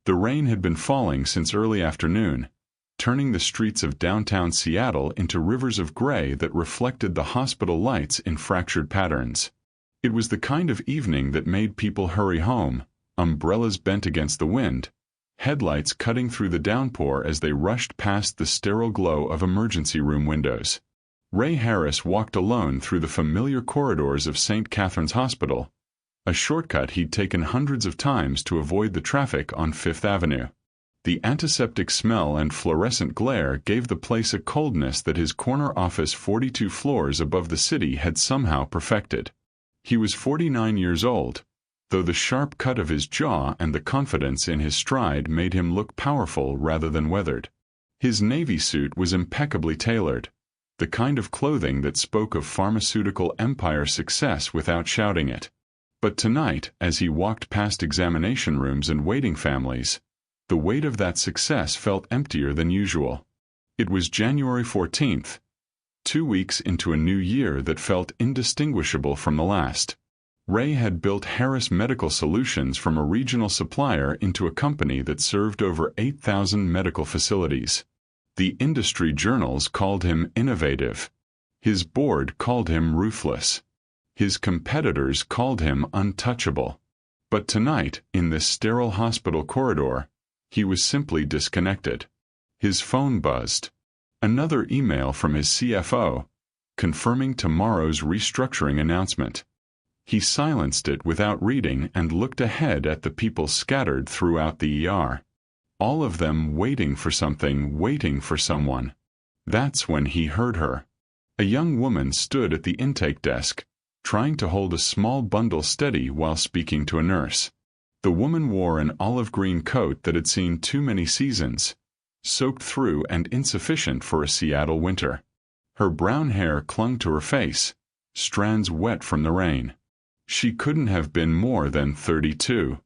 The rain had been falling since early afternoon, turning the streets of downtown Seattle into rivers of gray that reflected the hospital lights in fractured patterns. It was the kind of evening that made people hurry home, umbrellas bent against the wind, headlights cutting through the downpour as they rushed past the sterile glow of emergency room windows. Ray Harris walked alone through the familiar corridors of St. Catherine's Hospital, a shortcut he'd taken hundreds of times to avoid the traffic on Fifth Avenue. The antiseptic smell and fluorescent glare gave the place a coldness that his corner office 42 floors above the city had somehow perfected. He was 49 years old, though the sharp cut of his jaw and the confidence in his stride made him look powerful rather than weathered. His navy suit was impeccably tailored, the kind of clothing that spoke of pharmaceutical empire success without shouting it. But tonight, as he walked past examination rooms and waiting families, the weight of that success felt emptier than usual. It was January 14th, 2 weeks into a new year that felt indistinguishable from the last. Ray had built Harris Medical Solutions from a regional supplier into a company that served over 8,000 medical facilities. The industry journals called him innovative. His board called him ruthless. His competitors called him untouchable. But tonight, in this sterile hospital corridor, he was simply disconnected. His phone buzzed. Another email from his CFO, confirming tomorrow's restructuring announcement. He silenced it without reading and looked ahead at the people scattered throughout the ER. All of them waiting for something, waiting for someone. That's when he heard her. A young woman stood at the intake desk, trying to hold a small bundle steady while speaking to a nurse. The woman wore an olive-green coat that had seen too many seasons, soaked through and insufficient for a Seattle winter. Her brown hair clung to her face, strands wet from the rain. She couldn't have been more than 32.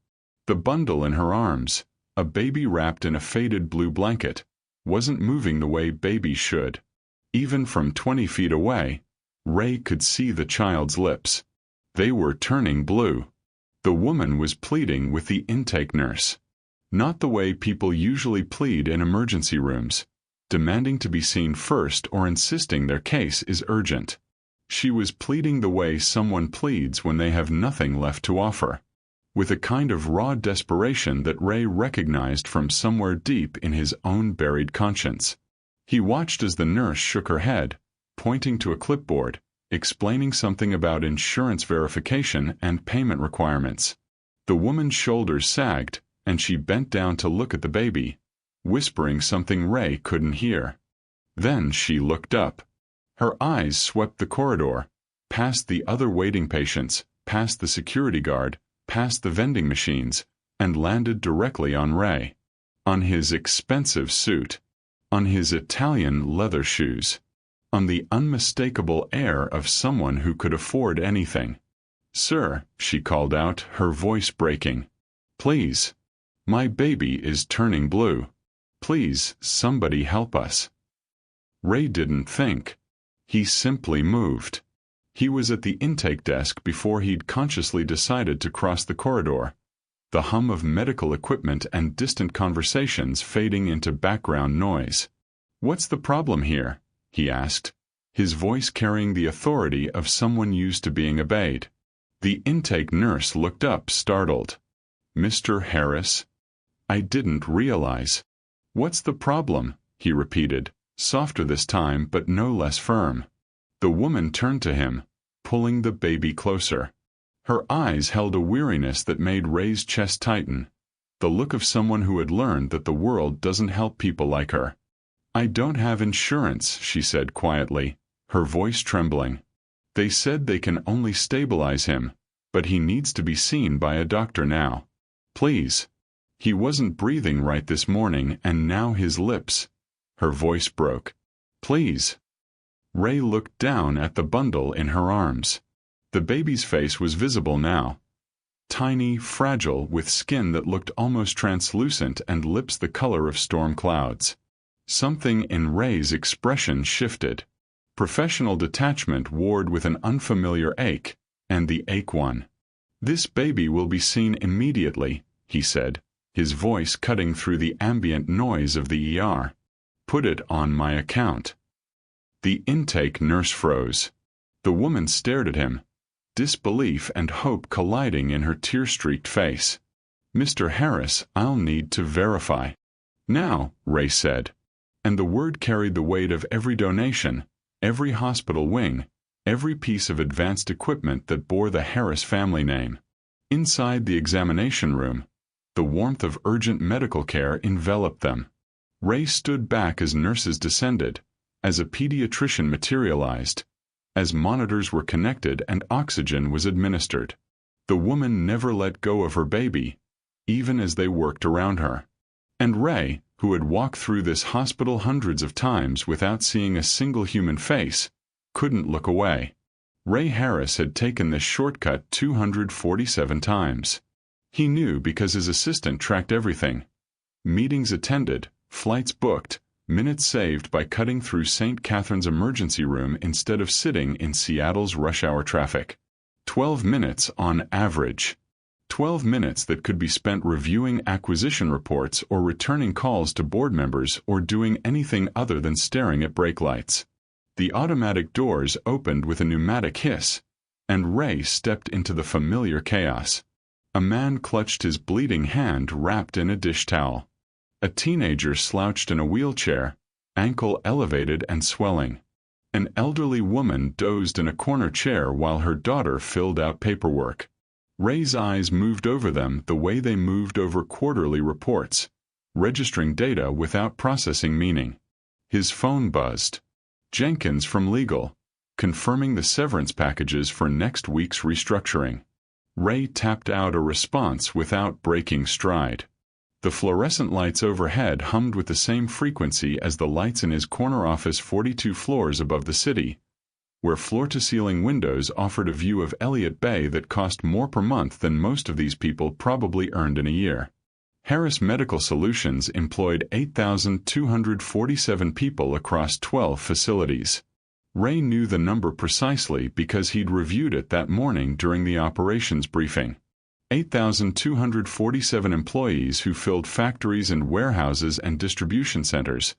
The bundle in her arms, a baby wrapped in a faded blue blanket, wasn't moving the way babies should. Even from 20 feet away, Ray could see the child's lips. They were turning blue. The woman was pleading with the intake nurse. Not the way people usually plead in emergency rooms, demanding to be seen first or insisting their case is urgent. She was pleading the way someone pleads when they have nothing left to offer, with a kind of raw desperation that Ray recognized from somewhere deep in his own buried conscience. He watched as the nurse shook her head, pointing to a clipboard, explaining something about insurance verification and payment requirements. The woman's shoulders sagged, and she bent down to look at the baby, whispering something Ray couldn't hear. Then she looked up. Her eyes swept the corridor, past the other waiting patients, past the security guard, past the vending machines, and landed directly on Ray. On his expensive suit. On his Italian leather shoes. On the unmistakable air of someone who could afford anything. "Sir," she called out, her voice breaking. "Please. My baby is turning blue. Please, somebody help us." Ray didn't think. He simply moved. He was at the intake desk before he'd consciously decided to cross the corridor, the hum of medical equipment and distant conversations fading into background noise. "What's the problem here?" he asked, his voice carrying the authority of someone used to being obeyed. The intake nurse looked up, startled. "Mr. Harris? I didn't realize." "What's the problem?" he repeated, softer this time but no less firm. The woman turned to him, pulling the baby closer. Her eyes held a weariness that made Ray's chest tighten, the look of someone who had learned that the world doesn't help people like her. "I don't have insurance," she said quietly, her voice trembling. "They said they can only stabilize him, but he needs to be seen by a doctor now. Please." He wasn't breathing right this morning, and now his lips. Her voice broke. "Please." Ray looked down at the bundle in her arms. The baby's face was visible now. Tiny, fragile, with skin that looked almost translucent and lips the color of storm clouds. Something in Ray's expression shifted. Professional detachment warred with an unfamiliar ache, and the ache won. "This baby will be seen immediately," he said, his voice cutting through the ambient noise of the ER. "Put it on my account." The intake nurse froze. The woman stared at him, disbelief and hope colliding in her tear-streaked face. "Mr. Harris, I'll need to verify." "Now," Ray said. And the word carried the weight of every donation, every hospital wing, every piece of advanced equipment that bore the Harris family name. Inside the examination room, the warmth of urgent medical care enveloped them. Ray stood back as nurses descended, as a pediatrician materialized, as monitors were connected and oxygen was administered. The woman never let go of her baby, even as they worked around her. And Ray, who had walked through this hospital hundreds of times without seeing a single human face, couldn't look away. Ray Harris had taken this shortcut 247 times. He knew because his assistant tracked everything. Meetings attended, flights booked, minutes saved by cutting through St. Catherine's emergency room instead of sitting in Seattle's rush hour traffic. 12 minutes on average. 12 minutes that could be spent reviewing acquisition reports or returning calls to board members or doing anything other than staring at brake lights. The automatic doors opened with a pneumatic hiss, and Ray stepped into the familiar chaos. A man clutched his bleeding hand wrapped in a dish towel. A teenager slouched in a wheelchair, ankle elevated and swelling. An elderly woman dozed in a corner chair while her daughter filled out paperwork. Ray's eyes moved over them the way they moved over quarterly reports, registering data without processing meaning. His phone buzzed. Jenkins from legal, confirming the severance packages for next week's restructuring. Ray tapped out a response without breaking stride. The fluorescent lights overhead hummed with the same frequency as the lights in his corner office 42 floors above the city, where floor-to-ceiling windows offered a view of Elliott Bay that cost more per month than most of these people probably earned in a year. Harris Medical Solutions employed 8,247 people across 12 facilities. Ray knew the number precisely because he'd reviewed it that morning during the operations briefing. 8,247 employees who filled factories and warehouses and distribution centers,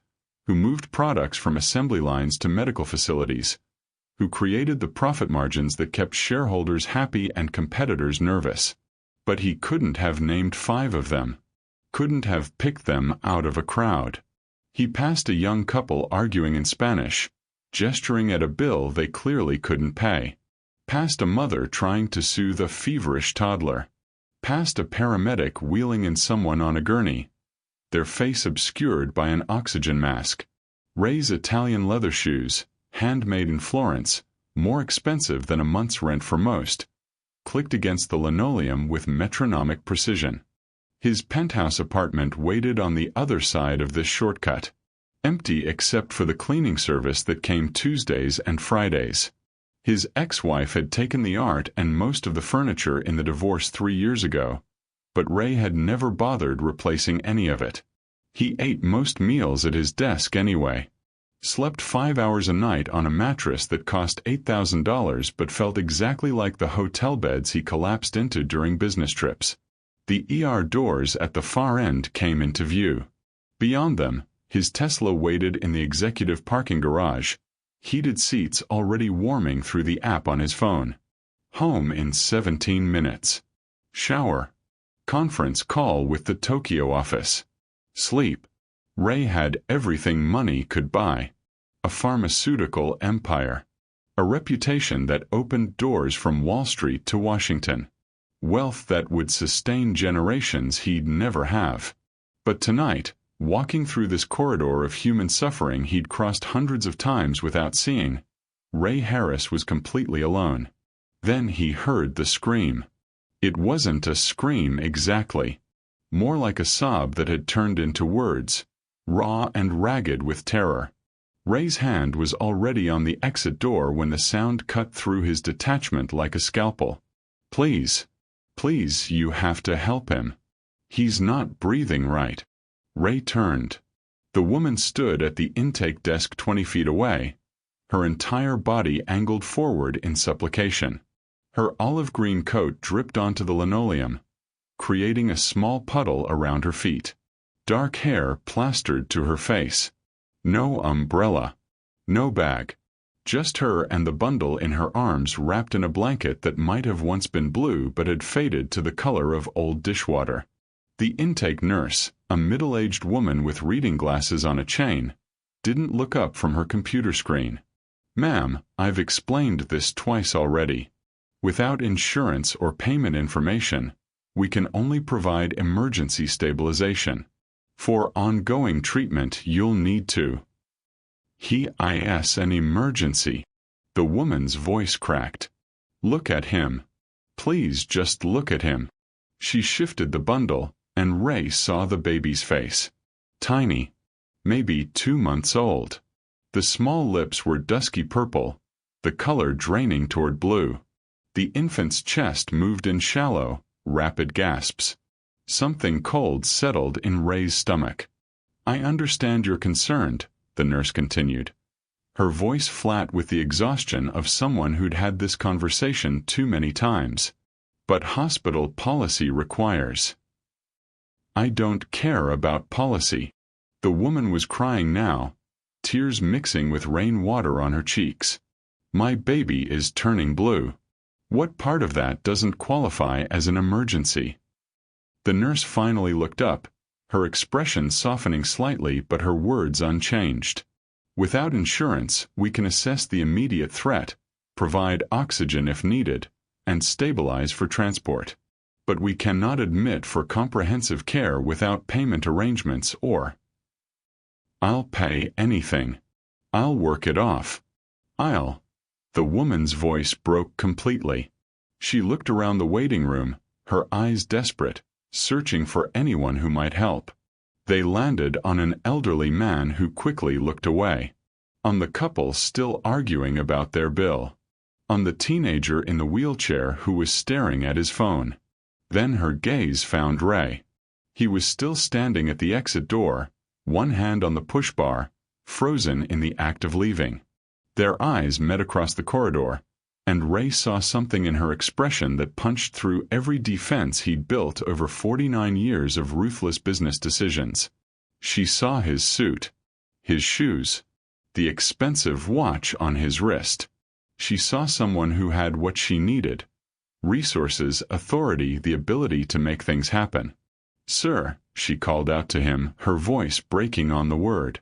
who moved products from assembly lines to medical facilities, who created the profit margins that kept shareholders happy and competitors nervous. But he couldn't have named 5 of them. Couldn't have picked them out of a crowd. He passed a young couple arguing in Spanish, gesturing at a bill they clearly couldn't pay. Past a mother trying to soothe a feverish toddler. Past a paramedic wheeling in someone on a gurney, their face obscured by an oxygen mask. Ray's Italian leather shoes, handmade in Florence, more expensive than a month's rent for most, clicked against the linoleum with metronomic precision. His penthouse apartment waited on the other side of this shortcut, empty except for the cleaning service that came Tuesdays and Fridays. His ex-wife had taken the art and most of the furniture in the divorce 3 years ago, but Ray had never bothered replacing any of it. He ate most meals at his desk anyway. Slept 5 hours a night on a mattress that cost $8,000 but felt exactly like the hotel beds he collapsed into during business trips. The ER doors at the far end came into view. Beyond them, his Tesla waited in the executive parking garage, heated seats already warming through the app on his phone. Home in 17 minutes. Shower. Conference call with the Tokyo office. Sleep. Ray had everything money could buy. A pharmaceutical empire. A reputation that opened doors from Wall Street to Washington. Wealth that would sustain generations he'd never have. But tonight, walking through this corridor of human suffering he'd crossed hundreds of times without seeing, Ray Harris was completely alone. Then he heard the scream. It wasn't a scream exactly. More like a sob that had turned into words, raw and ragged with terror. Ray's hand was already on the exit door when the sound cut through his detachment like a scalpel. Please, please, you have to help him. He's not breathing right. Ray turned. The woman stood at the intake desk 20 feet away, her entire body angled forward in supplication. Her olive green coat dripped onto the linoleum, creating a small puddle around her feet. Dark hair plastered to her face. No umbrella. No bag. Just her and the bundle in her arms wrapped in a blanket that might have once been blue but had faded to the color of old dishwater. The intake nurse, a middle-aged woman with reading glasses on a chain, didn't look up from her computer screen. "Ma'am, I've explained this twice already. Without insurance or payment information, we can only provide emergency stabilization. For ongoing treatment, you'll need to." "Is an emergency." The woman's voice cracked. "Look at him. Please just look at him." She shifted the bundle, and Ray saw the baby's face. Tiny. Maybe 2 months old. The small lips were dusky purple, the color draining toward blue. The infant's chest moved in shallow, rapid gasps. Something cold settled in Ray's stomach. "I understand you're concerned," the nurse continued, her voice flat with the exhaustion of someone who'd had this conversation too many times. "But hospital policy requires." "I don't care about policy." The woman was crying now, tears mixing with rainwater on her cheeks. "My baby is turning blue. What part of that doesn't qualify as an emergency?" The nurse finally looked up, her expression softening slightly but her words unchanged. "Without insurance, we can assess the immediate threat, provide oxygen if needed, and stabilize for transport. But we cannot admit for comprehensive care without payment arrangements or—" "I'll pay anything. I'll work it off. I'll—" The woman's voice broke completely. She looked around the waiting room, her eyes desperate, searching for anyone who might help. They landed on an elderly man who quickly looked away. On the couple still arguing about their bill. On the teenager in the wheelchair who was staring at his phone. Then her gaze found Ray. He was still standing at the exit door, one hand on the push bar, frozen in the act of leaving. Their eyes met across the corridor, and Ray saw something in her expression that punched through every defense he'd built over 49 years of ruthless business decisions. She saw his suit, his shoes, the expensive watch on his wrist. She saw someone who had what she needed: resources, authority, the ability to make things happen. "Sir," she called out to him, her voice breaking on the word.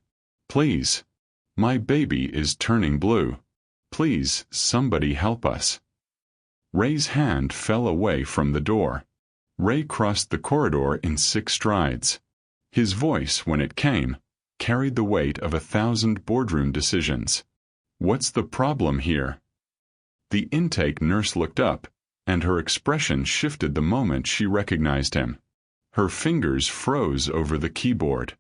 "Please. My baby is turning blue. Please, somebody help us." Ray's hand fell away from the door. Ray crossed the corridor in 6 strides. His voice, when it came, carried the weight of 1,000 boardroom decisions. "What's the problem here?" The intake nurse looked up, and her expression shifted the moment she recognized him. Her fingers froze over the keyboard.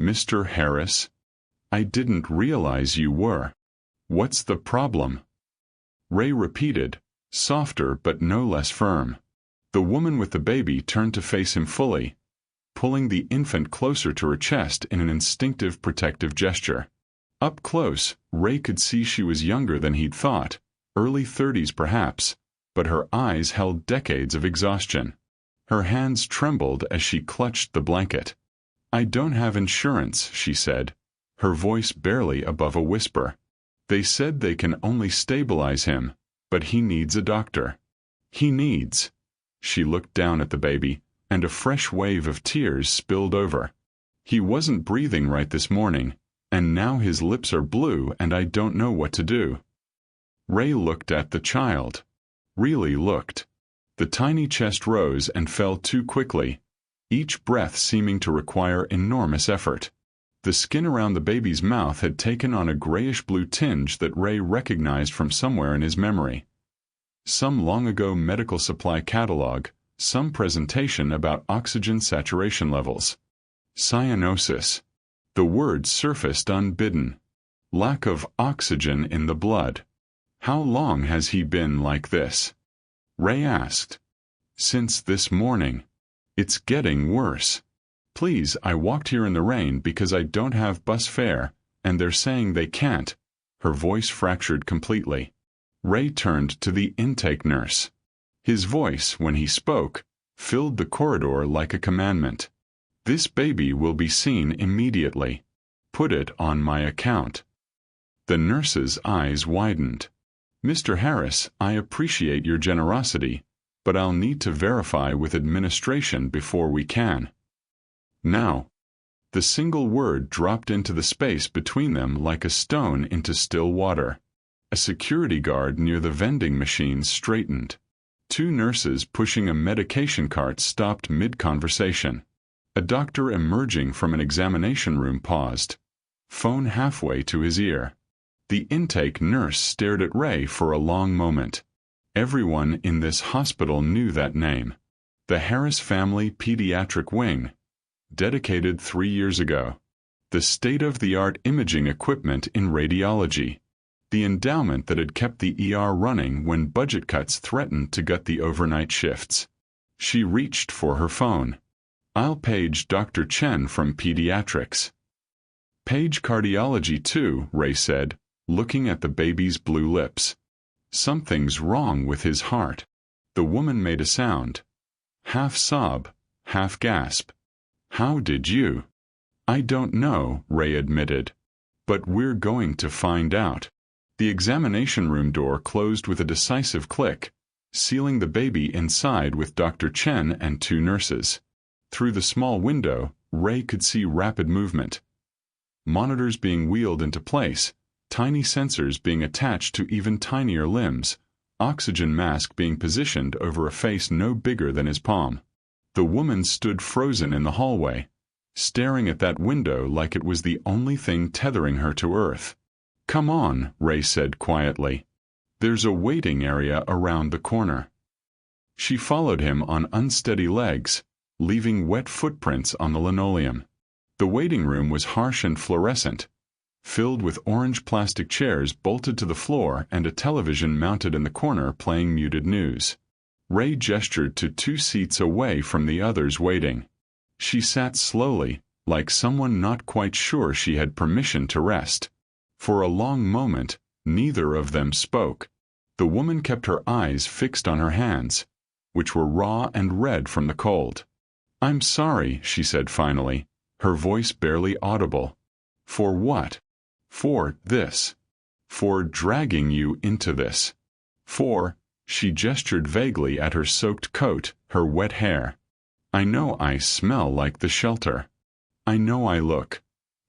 "Mr. Harris? I didn't realize you were. What's the problem?" Ray repeated, softer but no less firm. The woman with the baby turned to face him fully, pulling the infant closer to her chest in an instinctive protective gesture. Up close, Ray could see she was younger than he'd thought, early 30s perhaps, but her eyes held decades of exhaustion. Her hands trembled as she clutched the blanket. "I don't have insurance," she said, her voice barely above a whisper. "They said they can only stabilize him, but he needs a doctor. He needs—" She looked down at the baby, and a fresh wave of tears spilled over. "He wasn't breathing right this morning, and now his lips are blue and I don't know what to do." Ray looked at the child. Really looked. The tiny chest rose and fell too quickly, each breath seeming to require enormous effort. The skin around the baby's mouth had taken on a grayish-blue tinge that Ray recognized from somewhere in his memory. Some long-ago medical supply catalog, some presentation about oxygen saturation levels. Cyanosis. The word surfaced unbidden. Lack of oxygen in the blood. "How long has he been like this?" Ray asked. "Since this morning. It's getting worse. Please, I walked here in the rain because I don't have bus fare, and they're saying they can't." Her voice fractured completely. Ray turned to the intake nurse. His voice, when he spoke, filled the corridor like a commandment. "This baby will be seen immediately. Put it on my account." The nurse's eyes widened. "Mr. Harris, I appreciate your generosity, but I'll need to verify with administration before we can." "Now." The single word dropped into the space between them like a stone into still water. A security guard near the vending machines straightened. Two nurses pushing a medication cart stopped mid-conversation. A doctor emerging from an examination room paused, phone halfway to his ear. The intake nurse stared at Ray for a long moment. Everyone in this hospital knew that name. The Harris Family Pediatric Wing. Dedicated 3 years ago. The state-of-the-art imaging equipment in radiology. The endowment that had kept the ER running when budget cuts threatened to gut the overnight shifts. She reached for her phone. "I'll page Dr. Chen from Pediatrics." "Page Cardiology too," Ray said, looking at the baby's blue lips. "Something's wrong with his heart." The woman made a sound. Half sob, half gasp. "How did you?" "I don't know," Ray admitted. "But we're going to find out." The examination room door closed with a decisive click, sealing the baby inside with Dr. Chen and two nurses. Through the small window, Ray could see rapid movement. Monitors being wheeled into place, tiny sensors being attached to even tinier limbs, oxygen mask being positioned over a face no bigger than his palm. The woman stood frozen in the hallway, staring at that window like it was the only thing tethering her to Earth. "Come on," Ray said quietly. "There's a waiting area around the corner." She followed him on unsteady legs, leaving wet footprints on the linoleum. The waiting room was harsh and fluorescent, filled with orange plastic chairs bolted to the floor and a television mounted in the corner playing muted news. Ray gestured to 2 seats away from the others waiting. She sat slowly, like someone not quite sure she had permission to rest. For a long moment, neither of them spoke. The woman kept her eyes fixed on her hands, which were raw and red from the cold. "I'm sorry," she said finally, her voice barely audible. "For what?" "For this. For dragging you into this. For," she gestured vaguely at her soaked coat, her wet hair. "I know I smell like the shelter. I know I look."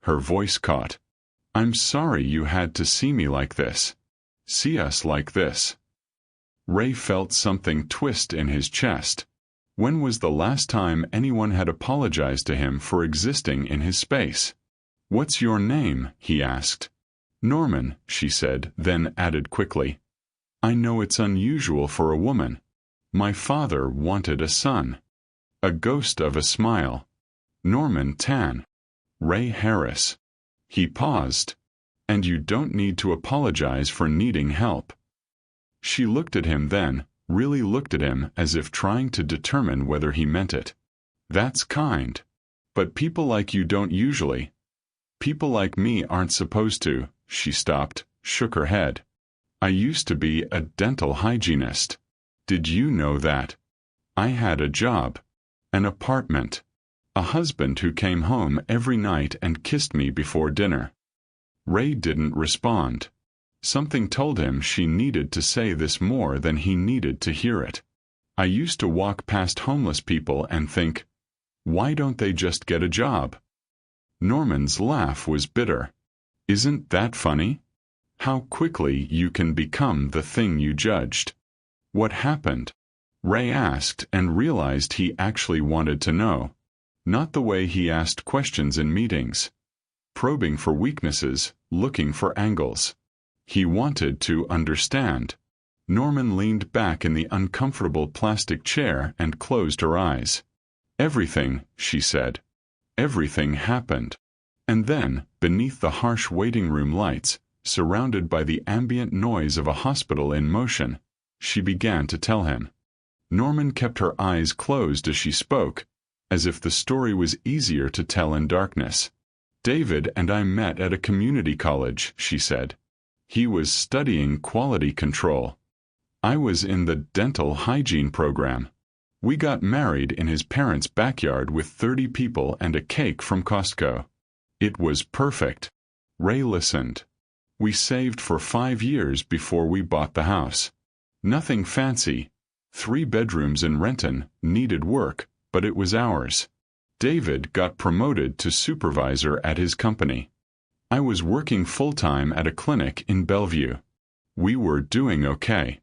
Her voice caught. "I'm sorry you had to see me like this. See us like this." Ray felt something twist in his chest. When was the last time anyone had apologized to him for existing in his space? "What's your name?" he asked. "Norman," she said, then added quickly, "I know it's unusual for a woman. My father wanted a son." A ghost of a smile. "Norman Tan. Ray Harris." He paused. "And you don't need to apologize for needing help." She looked at him then, really looked at him as if trying to determine whether he meant it. "That's kind. But people like you don't usually. People like me aren't supposed to." She stopped, shook her head. "I used to be a dental hygienist. Did you know that? I had a job. An apartment. A husband who came home every night and kissed me before dinner." Ray didn't respond. Something told him she needed to say this more than he needed to hear it. "I used to walk past homeless people and think, why don't they just get a job?" Norman's laugh was bitter. "Isn't that funny? How quickly you can become the thing you judged." "What happened?" Ray asked and realized he actually wanted to know. Not the way he asked questions in meetings. Probing for weaknesses, looking for angles. He wanted to understand. Norman leaned back in the uncomfortable plastic chair and closed her eyes. "Everything," she said. "Everything happened." And then, beneath the harsh waiting room lights, surrounded by the ambient noise of a hospital in motion, she began to tell him. Norman kept her eyes closed as she spoke, as if the story was easier to tell in darkness. "David and I met at a community college," she said. "He was studying quality control. I was in the dental hygiene program. We got married in his parents' backyard with 30 people and a cake from Costco. It was perfect. Ray listened. We saved for 5 years before we bought the house. Nothing fancy. 3 bedrooms in Renton, needed work, but it was ours. David got promoted to supervisor at his company. I was working full-time at a clinic in Bellevue. We were doing okay.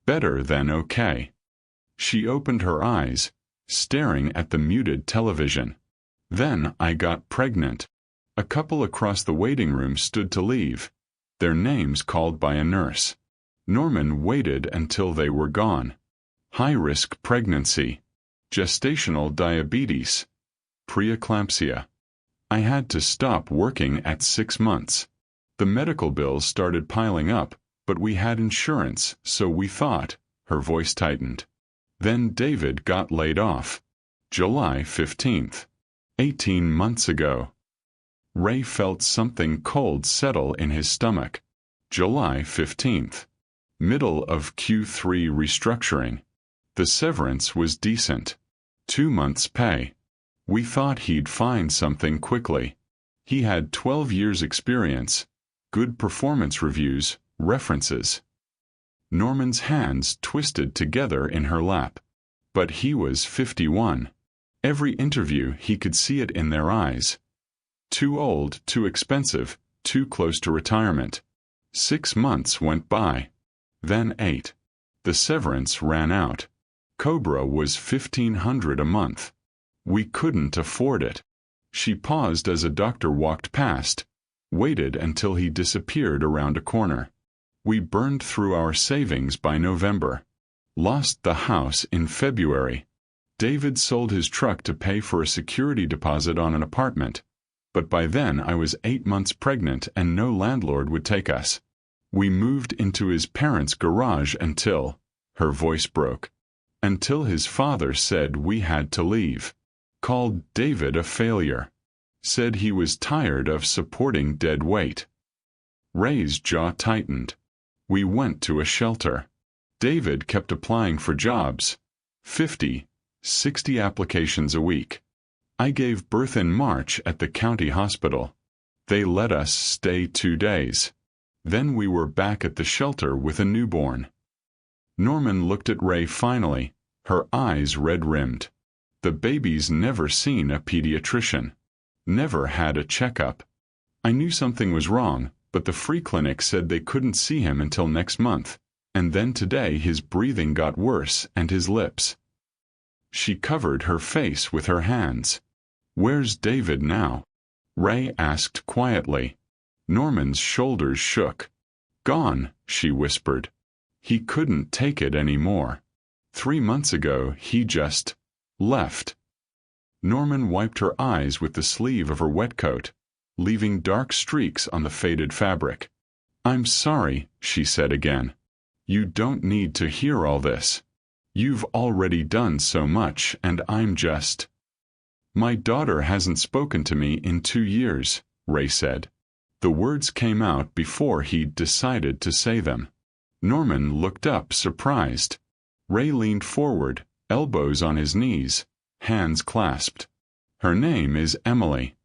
Better than okay. She opened her eyes, staring at the muted television. Then I got pregnant. A couple across the waiting room stood to leave, their names called by a nurse. Norman waited until they were gone. High-risk pregnancy. Gestational diabetes. Preeclampsia. I had to stop working at 6 months. The medical bills started piling up, but we had insurance, so we thought. Her voice tightened. Then David got laid off. July 15th. 18 months ago. Ray felt something cold settle in his stomach. July 15th. Middle of Q3 restructuring. The severance was decent. 2 months' pay. We thought he'd find something quickly. He had 12 years' experience, good performance reviews, references. Norman's hands twisted together in her lap. But he was 51. Every interview he could see it in their eyes. Too old, too expensive, too close to retirement. 6 months went by. Then 8. The severance ran out. Cobra was $1,500 a month. We couldn't afford it. She paused as a doctor walked past, waited until he disappeared around a corner. We burned through our savings by November. Lost the house in February. David sold his truck to pay for a security deposit on an apartment. But by then I was 8 months pregnant and no landlord would take us. We moved into his parents' garage until, her voice broke, until his father said we had to leave. Called David a failure. Said he was tired of supporting dead weight. Ray's jaw tightened. We went to a shelter. David kept applying for jobs. 50, 60 applications a week. I gave birth in March at the county hospital. They let us stay 2 days. Then we were back at the shelter with a newborn. Norman looked at Ray finally, her eyes red-rimmed. The baby's never seen a pediatrician. Never had a checkup. I knew something was wrong, but the free clinic said they couldn't see him until next month, and then today his breathing got worse and his lips. She covered her face with her hands. Where's David now? Ray asked quietly. Norman's shoulders shook. Gone, she whispered. He couldn't take it anymore. 3 months ago he just left. Norman wiped her eyes with the sleeve of her wet coat, leaving dark streaks on the faded fabric. I'm sorry, she said again. You don't need to hear all this. You've already done so much and I'm just... My daughter hasn't spoken to me in 2 years, Ray said. The words came out before he'd decided to say them. Norman looked up, surprised. Ray leaned forward, elbows on his knees, hands clasped. Her name is Emily.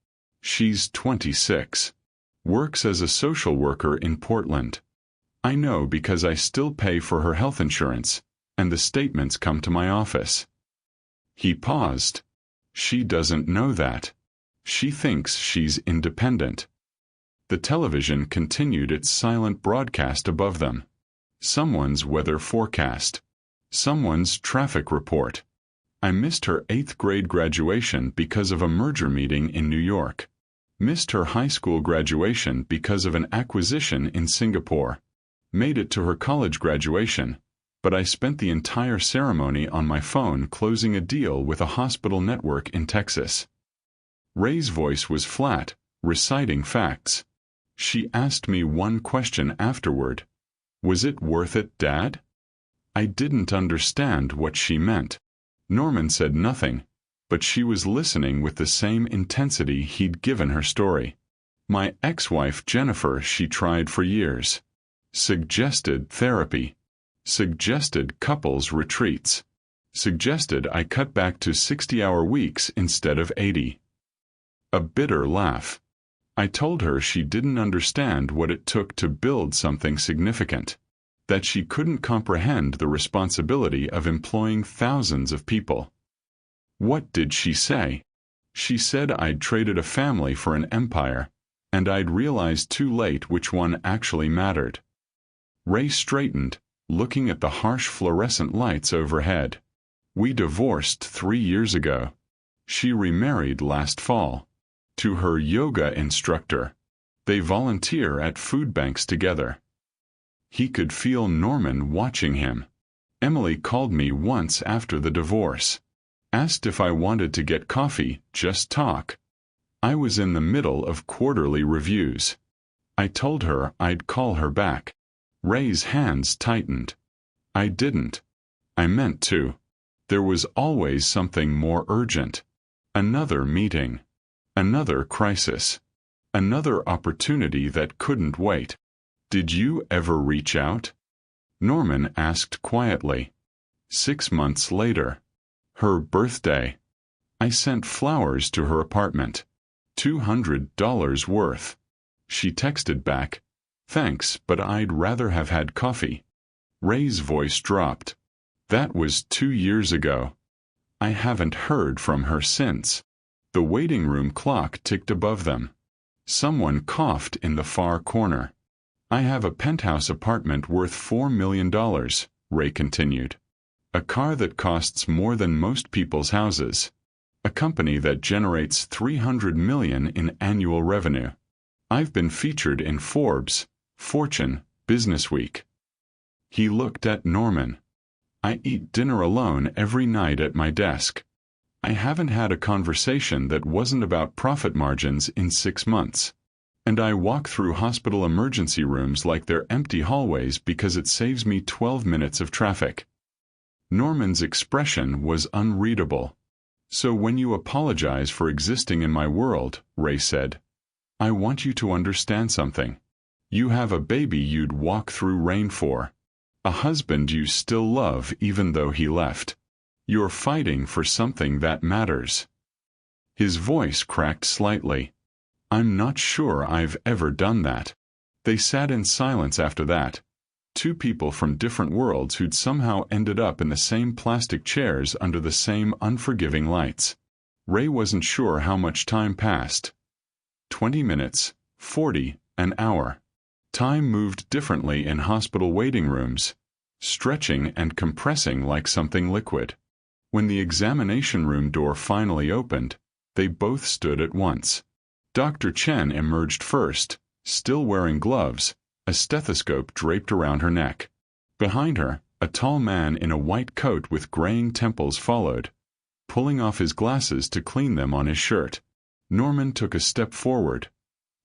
She's 26. Works as a social worker in Portland. I know because I still pay for her health insurance, and the statements come to my office. He paused. She doesn't know that. She thinks she's independent. The television continued its silent broadcast above them. Someone's weather forecast. Someone's traffic report. I missed her 8th grade graduation because of a merger meeting in New York. Missed her high school graduation because of an acquisition in Singapore. Made it to her college graduation, but I spent the entire ceremony on my phone closing a deal with a hospital network in Texas. Ray's voice was flat, reciting facts. She asked me one question afterward. Was it worth it, Dad? I didn't understand what she meant. Norman said nothing, but she was listening with the same intensity he'd given her story. My ex-wife Jennifer, she tried for years. Suggested therapy. Suggested couples retreats. Suggested I cut back to 60-hour weeks instead of 80. A bitter laugh. I told her she didn't understand what it took to build something significant, that she couldn't comprehend the responsibility of employing thousands of people. What did she say? She said I'd traded a family for an empire, and I'd realized too late which one actually mattered. Ray straightened, looking at the harsh fluorescent lights overhead. We divorced 3 years ago. She remarried last fall. To her yoga instructor. They volunteer at food banks together. He could feel Norman watching him. Emily called me once after the divorce. Asked if I wanted to get coffee, just talk. I was in the middle of quarterly reviews. I told her I'd call her back. Ray's hands tightened. I didn't. I meant to. There was always something more urgent. Another meeting. Another crisis. Another opportunity that couldn't wait. Did you ever reach out? Norman asked quietly. 6 months later. Her birthday. I sent flowers to her apartment. $200 worth. She texted back, "Thanks, but I'd rather have had coffee." Ray's voice dropped. That was 2 years ago. I haven't heard from her since. The waiting room clock ticked above them. Someone coughed in the far corner. I have a penthouse apartment worth $4 million, Ray continued. A car that costs more than most people's houses. A company that generates $300 million in annual revenue. I've been featured in Forbes, Fortune, Businessweek. He looked at Norman. I eat dinner alone every night at my desk. I haven't had a conversation that wasn't about profit margins in 6 months. And I walk through hospital emergency rooms like they're empty hallways because it saves me 12 minutes of traffic. Norman's expression was unreadable. So when you apologize for existing in my world, Ray said, I want you to understand something. You have a baby you'd walk through rain for. A husband you still love even though he left. You're fighting for something that matters. His voice cracked slightly. I'm not sure I've ever done that. They sat in silence after that. 2 people from different worlds who'd somehow ended up in the same plastic chairs under the same unforgiving lights. Ray wasn't sure how much time passed. 20 minutes, 40, an hour. Time moved differently in hospital waiting rooms, stretching and compressing like something liquid. When the examination room door finally opened, they both stood at once. Dr. Chen emerged first, still wearing gloves, a stethoscope draped around her neck. Behind her, a tall man in a white coat with graying temples followed, pulling off his glasses to clean them on his shirt. Norman took a step forward,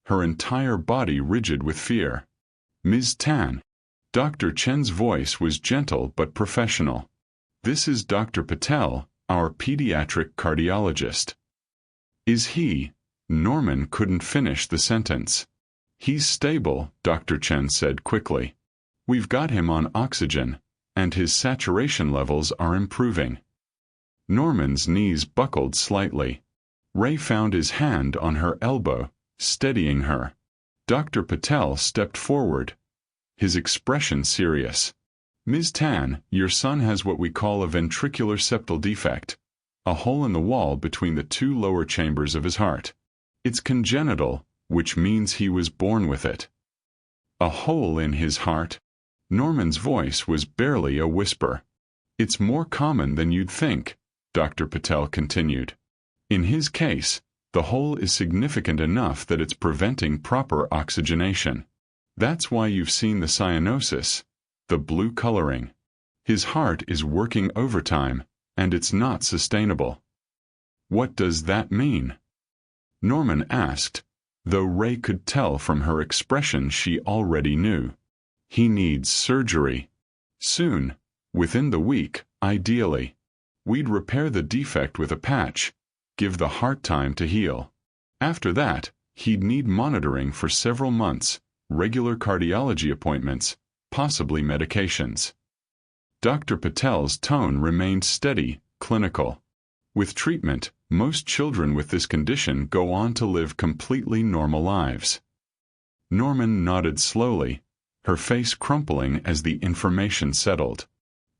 her entire body rigid with fear. Ms. Tan. Dr. Chen's voice was gentle but professional. This is Dr. Patel, our pediatric cardiologist. Is he? Norman couldn't finish the sentence. He's stable, Dr. Chen said quickly. We've got him on oxygen, and his saturation levels are improving. Norman's knees buckled slightly. Ray found his hand on her elbow, steadying her. Dr. Patel stepped forward, his expression serious. Ms. Tan, your son has what we call a ventricular septal defect, a hole in the wall between the 2 lower chambers of his heart. It's congenital, which means he was born with it. A hole in his heart? Norman's voice was barely a whisper. It's more common than you'd think, Dr. Patel continued. In his case, the hole is significant enough that it's preventing proper oxygenation. That's why you've seen the cyanosis, the blue coloring. His heart is working overtime, and it's not sustainable. What does that mean? Norman asked, though Ray could tell from her expression she already knew. He needs surgery. Soon, within the week, ideally. We'd repair the defect with a patch, give the heart time to heal. After that, he'd need monitoring for several months, regular cardiology appointments, possibly medications. Dr. Patel's tone remained steady, clinical. With treatment, most children with this condition go on to live completely normal lives. Norman nodded slowly, her face crumpling as the information settled.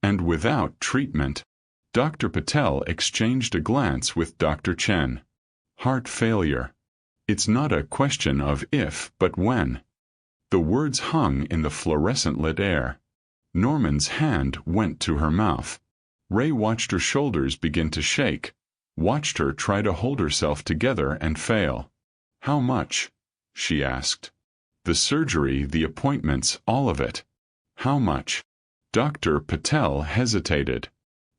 And without treatment, Dr. Patel exchanged a glance with Dr. Chen. Heart failure. It's not a question of if, but when. The words hung in the fluorescent-lit air. Norman's hand went to her mouth. Ray watched her shoulders begin to shake, watched her try to hold herself together and fail. How much? She asked. The surgery, the appointments, all of it. How much? Dr. Patel hesitated.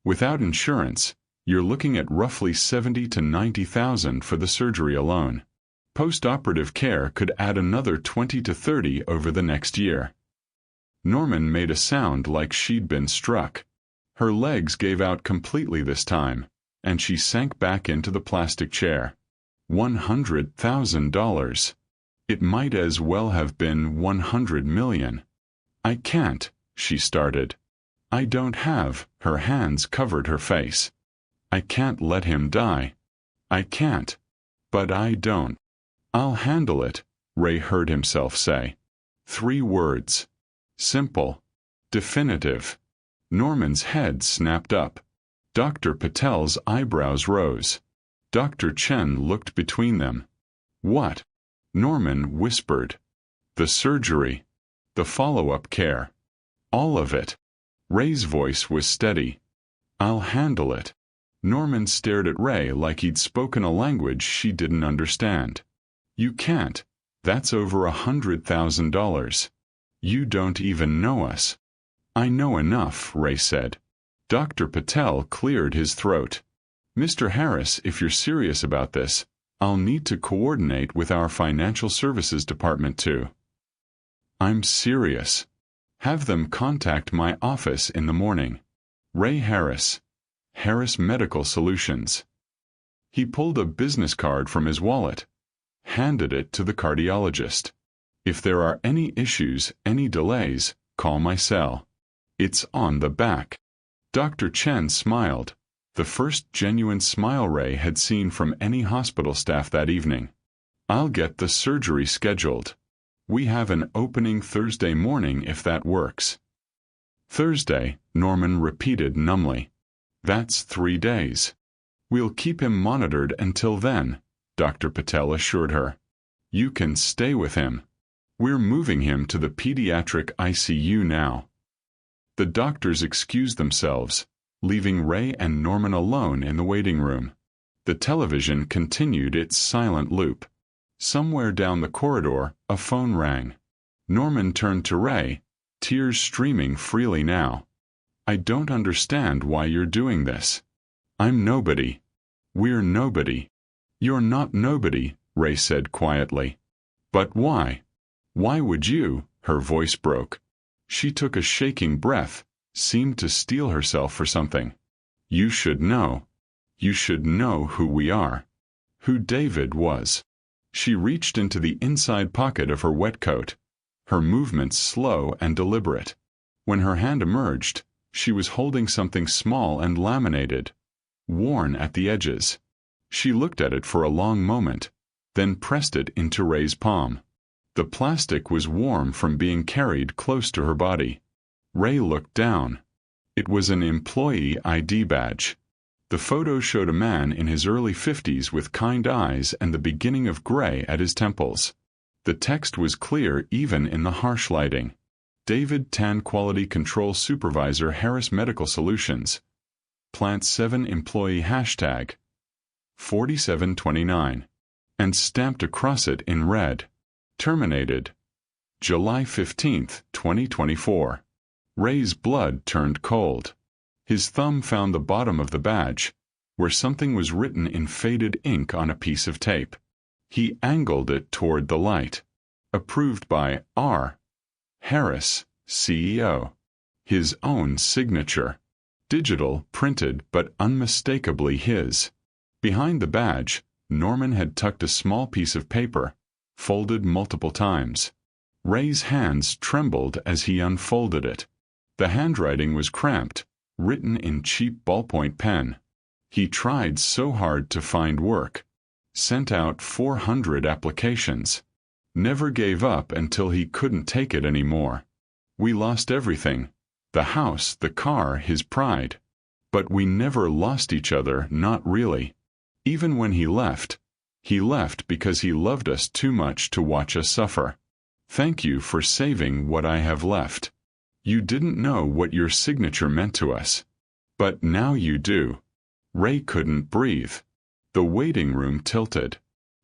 Without insurance, you're looking at roughly $70,000 to $90,000 for the surgery alone. Post-operative care could add another 20 to 30 over the next year. Norman made a sound like she'd been struck. Her legs gave out completely this time, and she sank back into the plastic chair. $100,000. It might as well have been 100 million. I can't, she started. I don't have, her hands covered her face. I can't let him die. I can't. But I don't. I'll handle it, Ray heard himself say. 3 words. Simple. Definitive. Norman's head snapped up. Dr. Patel's eyebrows rose. Dr. Chen looked between them. What? Norman whispered. The surgery. The follow-up care. All of it. Ray's voice was steady. I'll handle it. Norman stared at Ray like he'd spoken a language she didn't understand. You can't. That's over $100,000. You don't even know us. I know enough, Ray said. Dr. Patel cleared his throat. Mr. Harris, if you're serious about this, I'll need to coordinate with our financial services department too. I'm serious. Have them contact my office in the morning. Ray Harris. Harris Medical Solutions. He pulled a business card from his wallet, handed it to the cardiologist. If there are any issues, any delays, call my cell. It's on the back. Dr. Chen smiled, the first genuine smile Ray had seen from any hospital staff that evening. I'll get the surgery scheduled. We have an opening Thursday morning if that works. Thursday, Norman repeated numbly. That's 3 days. We'll keep him monitored until then, Dr. Patel assured her. You can stay with him. We're moving him to the pediatric ICU now. The doctors excused themselves, leaving Ray and Norman alone in the waiting room. The television continued its silent loop. Somewhere down the corridor, a phone rang. Norman turned to Ray, tears streaming freely now. I don't understand why you're doing this. I'm nobody. We're nobody. You're not nobody, Ray said quietly. But why? Why would you? Her voice broke. She took a shaking breath, seemed to steel herself for something. You should know. You should know who we are. Who David was. She reached into the inside pocket of her wet coat, her movements slow and deliberate. When her hand emerged, she was holding something small and laminated, worn at the edges. She looked at it for a long moment, then pressed it into Ray's palm. The plastic was warm from being carried close to her body. Ray looked down. It was an employee ID badge. The photo showed a man in his early 50s with kind eyes and the beginning of gray at his temples. The text was clear even in the harsh lighting. David Tan, Quality Control Supervisor, Harris Medical Solutions. Plant 7 employee hashtag 4729. And stamped across it in red. Terminated. July 15, 2024. Ray's blood turned cold. His thumb found the bottom of the badge, where something was written in faded ink on a piece of tape. He angled it toward the light. Approved by R. Harris, CEO. His own signature. Digital, printed, but unmistakably his. Behind the badge, Norman had tucked a small piece of paper, folded multiple times. Ray's hands trembled as he unfolded it. The handwriting was cramped, written in cheap ballpoint pen. He tried so hard to find work. Sent out 400 applications. Never gave up until he couldn't take it anymore. We lost everything. The house, the car, his pride. But we never lost each other, not really. Even when he left because he loved us too much to watch us suffer. Thank you for saving what I have left. You didn't know what your signature meant to us. But now you do. Ray couldn't breathe. The waiting room tilted.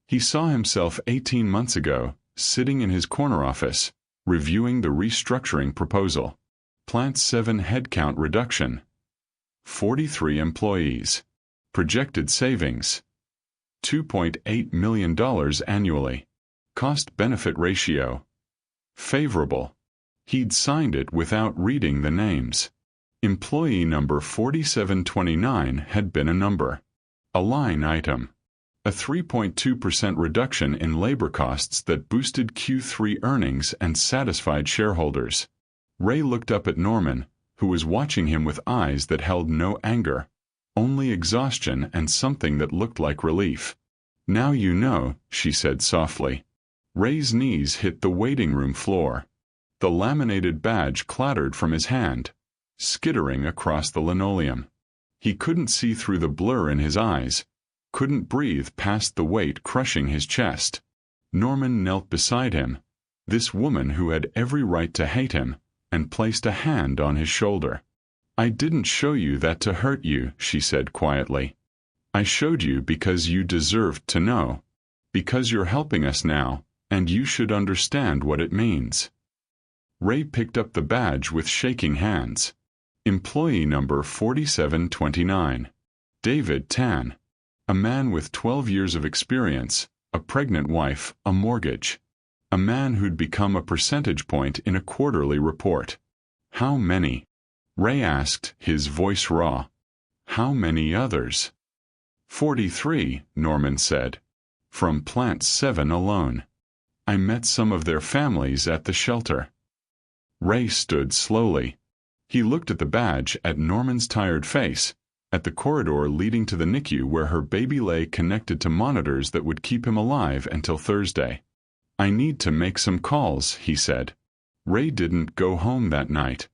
He saw himself 18 months ago, sitting in his corner office, reviewing the restructuring proposal. Plant 7 headcount reduction. 43 employees. Projected savings. $2.8 million annually. Cost-benefit ratio. Favorable. He'd signed it without reading the names. Employee number 4729 had been a number. A line item. A 3.2% reduction in labor costs that boosted Q3 earnings and satisfied shareholders. Ray looked up at Norman, who was watching him with eyes that held no anger, only exhaustion and something that looked like relief. Now you know, she said softly. Ray's knees hit the waiting room floor. The laminated badge clattered from his hand, skittering across the linoleum. He couldn't see through the blur in his eyes, couldn't breathe past the weight crushing his chest. Norman knelt beside him, this woman who had every right to hate him, and placed a hand on his shoulder. I didn't show you that to hurt you, she said quietly. I showed you because you deserved to know. Because you're helping us now, and you should understand what it means. Ray picked up the badge with shaking hands. Employee number 4729. David Tan. A man with 12 years of experience, a pregnant wife, a mortgage. A man who'd become a percentage point in a quarterly report. How many? Ray asked, his voice raw. How many others? 43, Norman said. From Plant 7 alone. I met some of their families at the shelter. Ray stood slowly. He looked at the badge, at Norman's tired face, at the corridor leading to the NICU where her baby lay connected to monitors that would keep him alive until Thursday. I need to make some calls, he said. Ray didn't go home that night.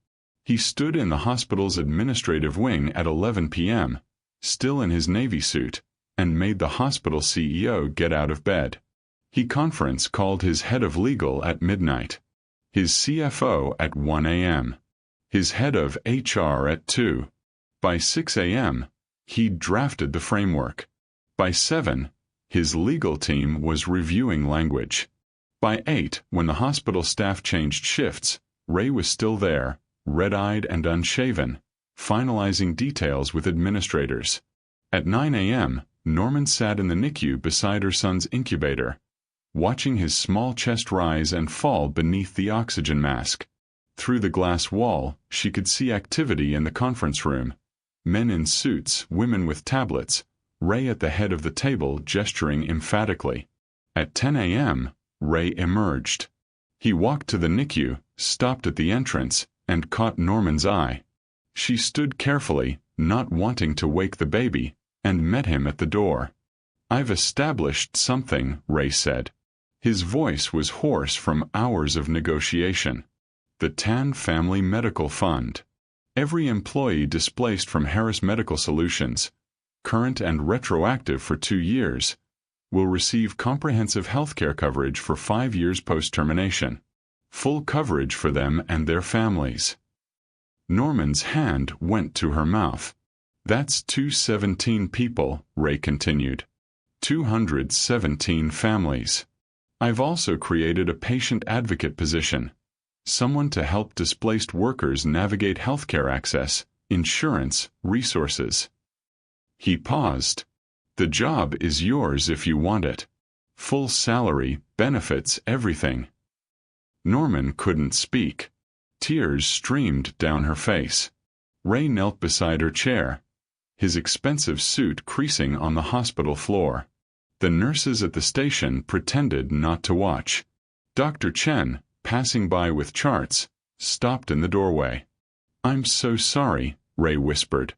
He stood in the hospital's administrative wing at 11 p.m., still in his Navy suit, and made the hospital CEO get out of bed. He conference called his head of legal at midnight, his CFO at 1 a.m., his head of HR at 2. By 6 a.m., he'd drafted the framework. By 7, his legal team was reviewing language. By 8, when the hospital staff changed shifts, Ray was still there, red-eyed and unshaven, finalizing details with administrators. At 9 a.m., Norman sat in the NICU beside her son's incubator, watching his small chest rise and fall beneath the oxygen mask. Through the glass wall, she could see activity in the conference room. Men in suits, women with tablets, Ray at the head of the table gesturing emphatically. At 10 a.m., Ray emerged. He walked to the NICU, stopped at the entrance, and caught Norman's eye. She stood carefully, not wanting to wake the baby, and met him at the door. I've established something, Ray said. His voice was hoarse from hours of negotiation. The Tan Family Medical Fund. Every employee displaced from Harris Medical Solutions, current and retroactive for 2 years, will receive comprehensive health care coverage for 5 years post-termination. Full coverage for them and their families. Norman's hand went to her mouth. That's 217 people, Ray continued. 217 families. I've also created a patient advocate position. Someone to help displaced workers navigate healthcare access, insurance, resources. He paused. The job is yours if you want it. Full salary, benefits, everything. Norman couldn't speak. Tears streamed down her face. Ray knelt beside her chair, his expensive suit creasing on the hospital floor. The nurses at the station pretended not to watch. Dr. Chen, passing by with charts, stopped in the doorway. "I'm so sorry," Ray whispered.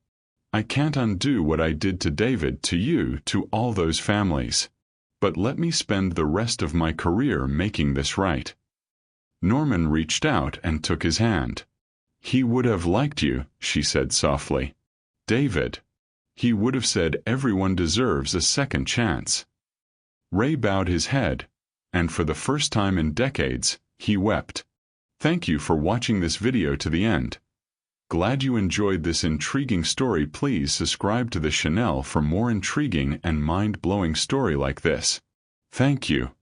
"I can't undo what I did to David, to you, to all those families. But let me spend the rest of my career making this right." Norman reached out and took his hand. "He would have liked you," she said softly. "David. He would have said everyone deserves a second chance." Ray bowed his head, and for the first time in decades, he wept. Thank you for watching this video to the end. Glad you enjoyed this intriguing story. Please subscribe to the channel for more intriguing and mind-blowing story like this. Thank you.